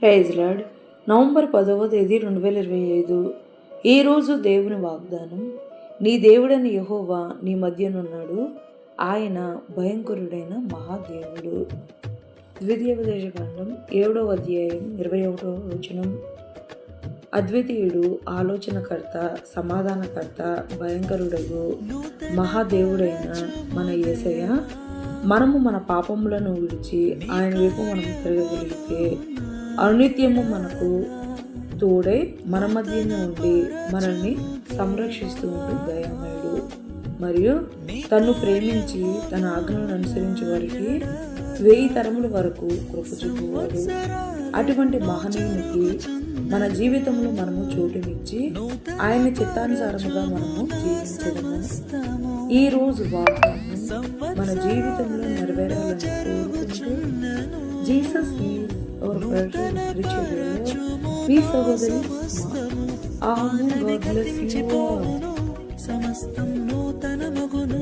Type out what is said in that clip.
Praise lord. November 10వ తేదీ 2025. ఈరోజు దేవుని వాగ్దానం. నీ దేవుడైన యెహోవా నీ మధ్యనున్నాడు, ఆయన భయంకరుడైన మహాదేవుడు. ద్వితీయోపదేశకాండం 7వ అధ్యాయం 21వ వచనం. అద్వితీయుడు, ఆలోచనకర్త, సమాధానకర్త, భయంకరుడగు మహాదేవుడైన మన యేసయ్య, మనము మన పాపములను విడిచి ఆయన వైపు మనము తిరగగలిగితే అనునిత్యము మనకు తోడై మన మధ్యనే ఉండి మనల్ని సంరక్షిస్తూ ఉంటూ దయామయుడు మరియు తన్ను ప్రేమించి తన ఆజ్ఞలను అనుసరించే వారికి 1000 తరముల వరకు కృప చూపువాడు. అటువంటి మహనీయునికి మన జీవితంలో మనము చోటునిచ్చి ఆయన చిత్తానుసారముగా మనము జీవించడము. ఈ రోజు వాగ్దానం మన జీవితంలో నెరవేరాలని కోరుకుంటూ Jesus is our brother spiritual leader. మీ సహోదరి amen. God bless you all. సమస్తం నూతనమగును.